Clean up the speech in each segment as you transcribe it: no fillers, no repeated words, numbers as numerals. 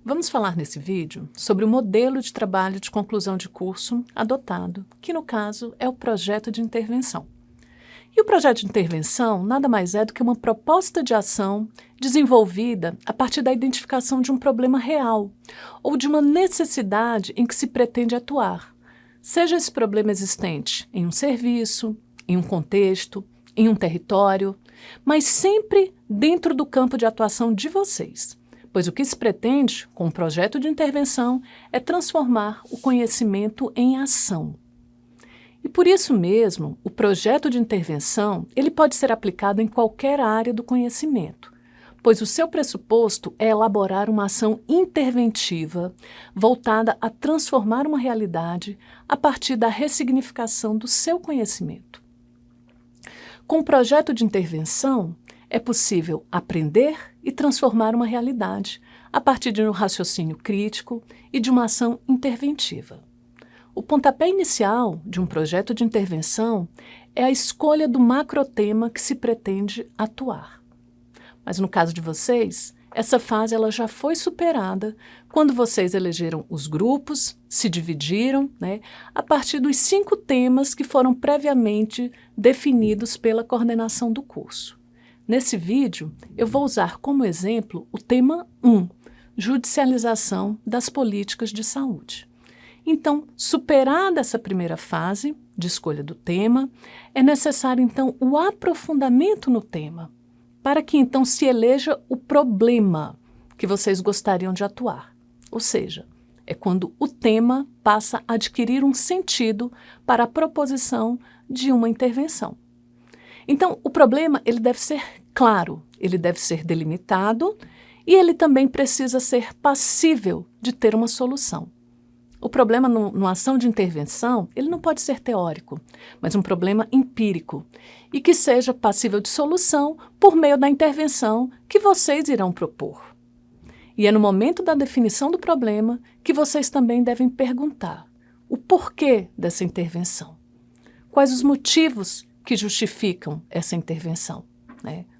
Vamos falar nesse vídeo sobre o modelo de trabalho de conclusão de curso adotado, que no caso é o projeto de intervenção. E o projeto de intervenção nada mais é do que uma proposta de ação desenvolvida a partir da identificação de um problema real ou de uma necessidade em que se pretende atuar, seja esse problema existente em um serviço, em um contexto, em um território, mas sempre dentro do campo de atuação de vocês. Pois o que se pretende com o projeto de intervenção é transformar o conhecimento em ação. E por isso mesmo, o projeto de intervenção ele pode ser aplicado em qualquer área do conhecimento, pois o seu pressuposto é elaborar uma ação interventiva voltada a transformar uma realidade a partir da ressignificação do seu conhecimento. Com o projeto de intervenção, é possível aprender e transformar uma realidade a partir de um raciocínio crítico e de uma ação interventiva. O pontapé inicial de um projeto de intervenção é a escolha do macrotema que se pretende atuar. Mas no caso de vocês, essa fase ela já foi superada quando vocês elegeram os grupos, se dividiram, a partir dos 5 temas que foram previamente definidos pela coordenação do curso. Nesse vídeo, eu vou usar como exemplo o tema 1, judicialização das políticas de saúde. Então, superada essa primeira fase de escolha do tema, é necessário então o aprofundamento no tema, para que então se eleja o problema que vocês gostariam de atuar. Ou seja, é quando o tema passa a adquirir um sentido para a proposição de uma intervenção. Então, o problema ele deve ser claro, ele deve ser delimitado e ele também precisa ser passível de ter uma solução. O problema numa ação de intervenção, ele não pode ser teórico, mas um problema empírico e que seja passível de solução por meio da intervenção que vocês irão propor. E é no momento da definição do problema que vocês também devem perguntar o porquê dessa intervenção. Quais os motivos que justificam essa intervenção,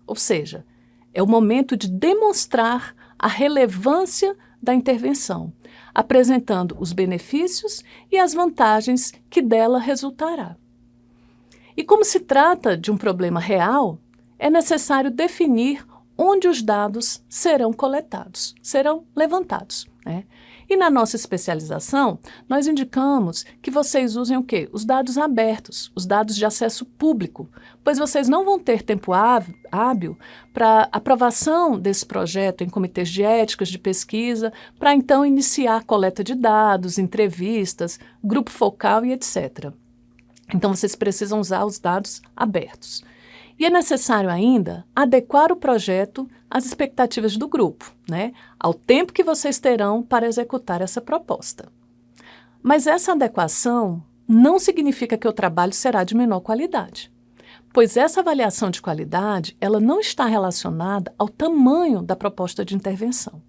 Ou seja, é o momento de demonstrar a relevância da intervenção, apresentando os benefícios e as vantagens que dela resultará. E como se trata de um problema real, é necessário definir onde os dados serão coletados, serão levantados, E na nossa especialização, nós indicamos que vocês usem o quê? Os dados abertos, os dados de acesso público, pois vocês não vão ter tempo hábil para aprovação desse projeto em comitês de éticas de pesquisa, para então iniciar a coleta de dados, entrevistas, grupo focal e etc. Então vocês precisam usar os dados abertos. E é necessário ainda adequar o projeto às expectativas do grupo, ao tempo que vocês terão para executar essa proposta. Mas essa adequação não significa que o trabalho será de menor qualidade, pois essa avaliação de qualidade ela não está relacionada ao tamanho da proposta de intervenção,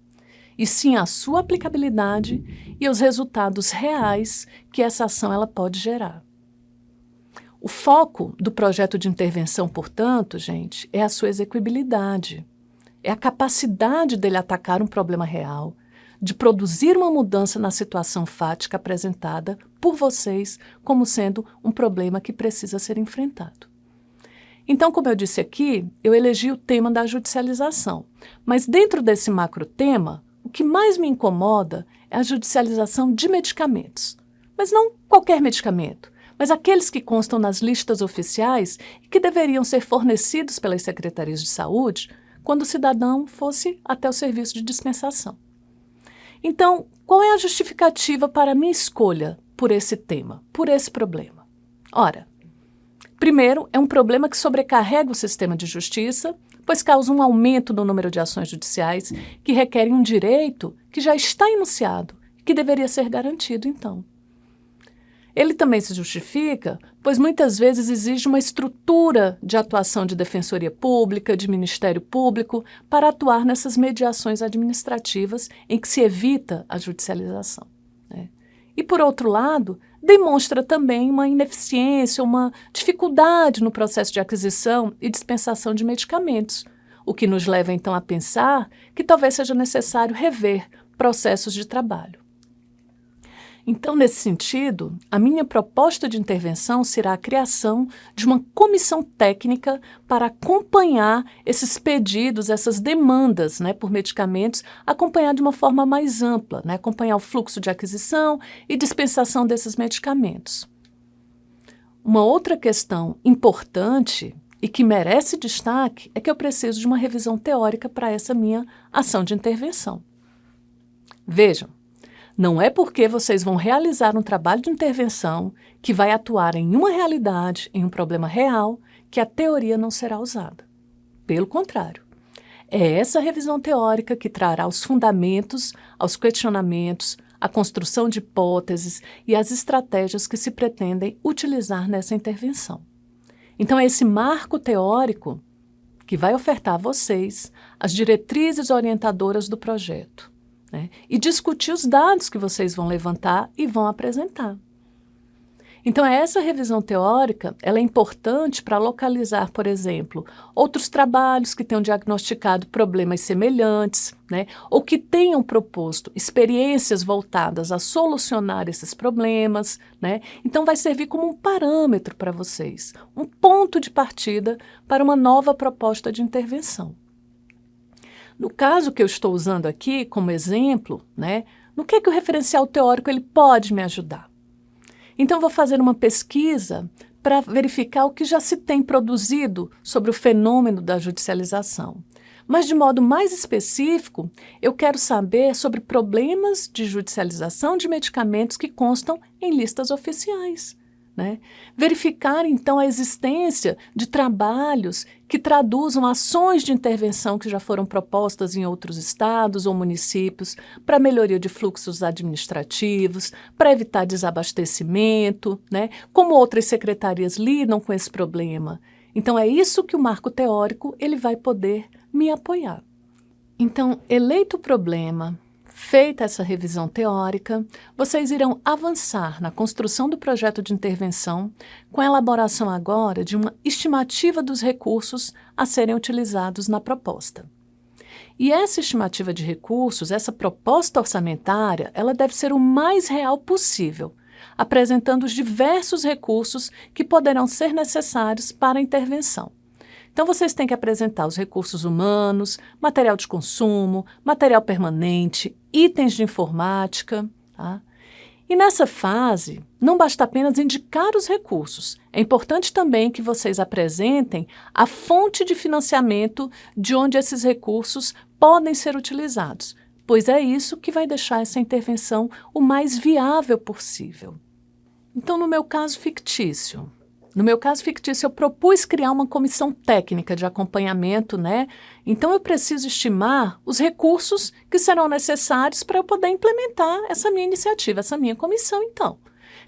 e sim à sua aplicabilidade e aos resultados reais que essa ação ela pode gerar. O foco do projeto de intervenção, portanto, gente, é a sua execuibilidade. É a capacidade dele atacar um problema real, de produzir uma mudança na situação fática apresentada por vocês como sendo um problema que precisa ser enfrentado. Então, como eu disse aqui, eu elegi o tema da judicialização. Mas dentro desse macro tema, o que mais me incomoda é a judicialização de medicamentos. Mas não qualquer medicamento, mas aqueles que constam nas listas oficiais e que deveriam ser fornecidos pelas secretarias de saúde quando o cidadão fosse até o serviço de dispensação. Então, qual é a justificativa para a minha escolha por esse tema, por esse problema? Ora, primeiro, é um problema que sobrecarrega o sistema de justiça, pois causa um aumento no número de ações judiciais que requerem um direito que já está enunciado e que deveria ser garantido, então. Ele também se justifica, pois muitas vezes exige uma estrutura de atuação de defensoria pública, de Ministério Público, para atuar nessas mediações administrativas em que se evita a judicialização. E, por outro lado, demonstra também uma ineficiência, uma dificuldade no processo de aquisição e dispensação de medicamentos, o que nos leva então a pensar que talvez seja necessário rever processos de trabalho. Então, nesse sentido, a minha proposta de intervenção será a criação de uma comissão técnica para acompanhar esses pedidos, essas demandas, né, por medicamentos, acompanhar de uma forma mais ampla, né, acompanhar o fluxo de aquisição e dispensação desses medicamentos. Uma outra questão importante e que merece destaque é que eu preciso de uma revisão teórica para essa minha ação de intervenção. Vejam, não é porque vocês vão realizar um trabalho de intervenção que vai atuar em uma realidade, em um problema real, que a teoria não será usada. Pelo contrário, é essa revisão teórica que trará os fundamentos, aos questionamentos, a construção de hipóteses e as estratégias que se pretendem utilizar nessa intervenção. Então, é esse marco teórico que vai ofertar a vocês as diretrizes orientadoras do projeto, né? E discutir os dados que vocês vão levantar e vão apresentar. Então, essa revisão teórica ela é importante para localizar, por exemplo, outros trabalhos que tenham diagnosticado problemas semelhantes, né, ou que tenham proposto experiências voltadas a solucionar esses problemas, né? Então, vai servir como um parâmetro para vocês, um ponto de partida para uma nova proposta de intervenção. No caso que eu estou usando aqui como exemplo, né, no que o referencial teórico ele pode me ajudar? Então, vou fazer uma pesquisa para verificar o que já se tem produzido sobre o fenômeno da judicialização. Mas, de modo mais específico, eu quero saber sobre problemas de judicialização de medicamentos que constam em listas oficiais, né? Verificar, então, a existência de trabalhos que traduzam ações de intervenção que já foram propostas em outros estados ou municípios para melhoria de fluxos administrativos, para evitar desabastecimento, né? Como outras secretarias lidam com esse problema. Então, é isso que o marco teórico ele vai poder me apoiar. Então, eleito o problema, feita essa revisão teórica, vocês irão avançar na construção do projeto de intervenção com a elaboração agora de uma estimativa dos recursos a serem utilizados na proposta. E essa estimativa de recursos, essa proposta orçamentária, ela deve ser o mais real possível, apresentando os diversos recursos que poderão ser necessários para a intervenção. Então, vocês têm que apresentar os recursos humanos, material de consumo, material permanente, itens de informática, tá? E nessa fase, não basta apenas indicar os recursos. É importante também que vocês apresentem a fonte de financiamento de onde esses recursos podem ser utilizados, pois é isso que vai deixar essa intervenção o mais viável possível. Então, no meu caso fictício, eu propus criar uma comissão técnica de acompanhamento, né? Então, eu preciso estimar os recursos que serão necessários para eu poder implementar essa minha iniciativa, essa minha comissão, então.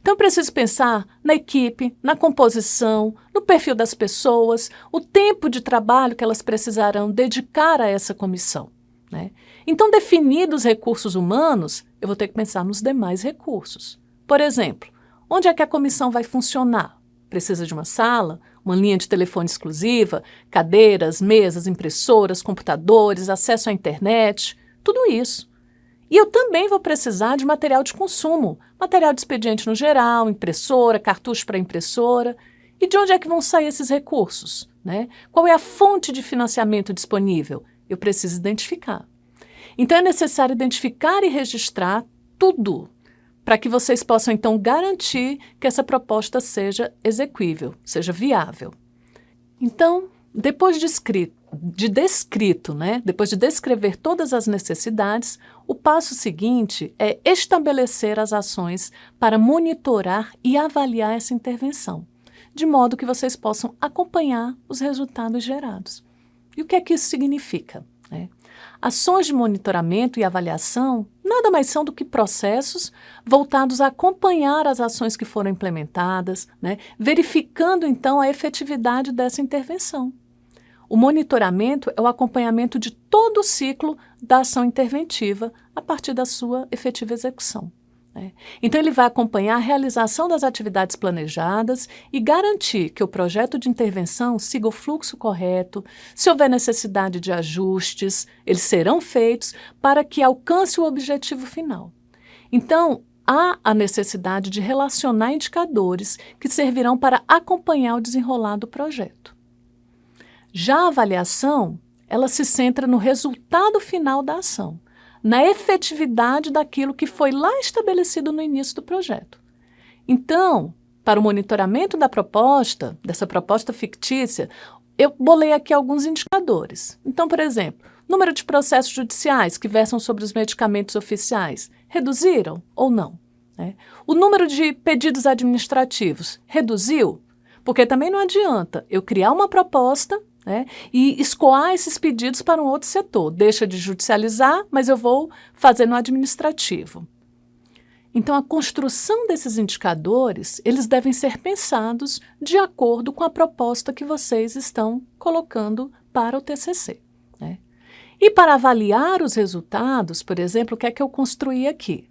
Então, eu preciso pensar na equipe, na composição, no perfil das pessoas, o tempo de trabalho que elas precisarão dedicar a essa comissão, né? Então, definidos os recursos humanos, eu vou ter que pensar nos demais recursos. Por exemplo, onde é que a comissão vai funcionar? Precisa de uma sala, uma linha de telefone exclusiva, cadeiras, mesas, impressoras, computadores, acesso à internet, tudo isso. E eu também vou precisar de material de consumo, material de expediente no geral, impressora, cartucho para impressora. E de onde é que vão sair esses recursos, né? Qual é a fonte de financiamento disponível? Eu preciso identificar. Então, é necessário identificar e registrar tudo, para que vocês possam, então, garantir que essa proposta seja exequível, seja viável. Então, depois de descrever todas as necessidades, o passo seguinte é estabelecer as ações para monitorar e avaliar essa intervenção, de modo que vocês possam acompanhar os resultados gerados. E o que é que isso significa, né? Ações de monitoramento e avaliação nada mais são do que processos voltados a acompanhar as ações que foram implementadas, né, verificando então a efetividade dessa intervenção. O monitoramento é o acompanhamento de todo o ciclo da ação interventiva a partir da sua efetiva execução. né? Então, ele vai acompanhar a realização das atividades planejadas e garantir que o projeto de intervenção siga o fluxo correto. Se houver necessidade de ajustes, eles serão feitos para que alcance o objetivo final. Então, há a necessidade de relacionar indicadores que servirão para acompanhar o desenrolar do projeto. Já a avaliação, ela se centra no resultado final da ação, na efetividade daquilo que foi lá estabelecido no início do projeto. Então, para o monitoramento da proposta, dessa proposta fictícia, eu bolei aqui alguns indicadores. Então, por exemplo, número de processos judiciais que versam sobre os medicamentos oficiais, reduziram ou não? O número de pedidos administrativos reduziu? Porque também não adianta eu criar uma proposta, e escoar esses pedidos para um outro setor. Deixa de judicializar, mas eu vou fazer no administrativo. Então, a construção desses indicadores, eles devem ser pensados de acordo com a proposta que vocês estão colocando para o TCC. E para avaliar os resultados, por exemplo, o que é que eu construí aqui?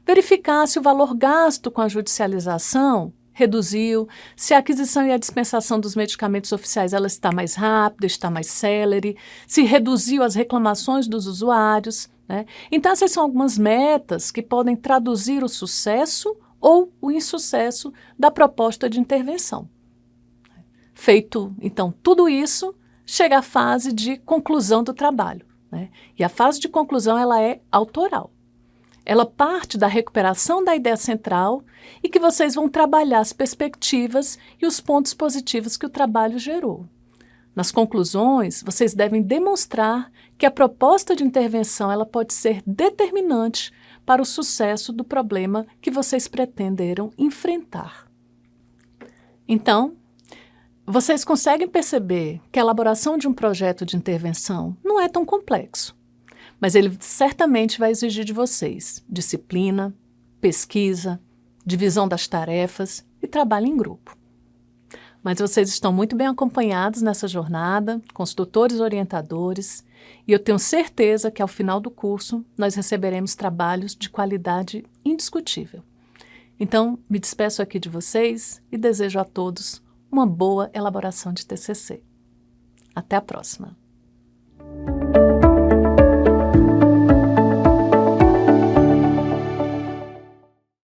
Verificar se o valor gasto com a judicialização reduziu, se a aquisição e a dispensação dos medicamentos oficiais ela está mais rápida, está mais célere, se reduziu as reclamações dos usuários. Então, essas são algumas metas que podem traduzir o sucesso ou o insucesso da proposta de intervenção. Feito, então, tudo isso, chega à fase de conclusão do trabalho. E a fase de conclusão ela é autoral. Ela parte da recuperação da ideia central e que vocês vão trabalhar as perspectivas e os pontos positivos que o trabalho gerou. Nas conclusões, vocês devem demonstrar que a proposta de intervenção ela pode ser determinante para o sucesso do problema que vocês pretenderam enfrentar. Então, vocês conseguem perceber que a elaboração de um projeto de intervenção não é tão complexo. Mas ele certamente vai exigir de vocês disciplina, pesquisa, divisão das tarefas e trabalho em grupo. Mas vocês estão muito bem acompanhados nessa jornada, com os tutores orientadores, e eu tenho certeza que ao final do curso nós receberemos trabalhos de qualidade indiscutível. Então, me despeço aqui de vocês e desejo a todos uma boa elaboração de TCC. Até a próxima!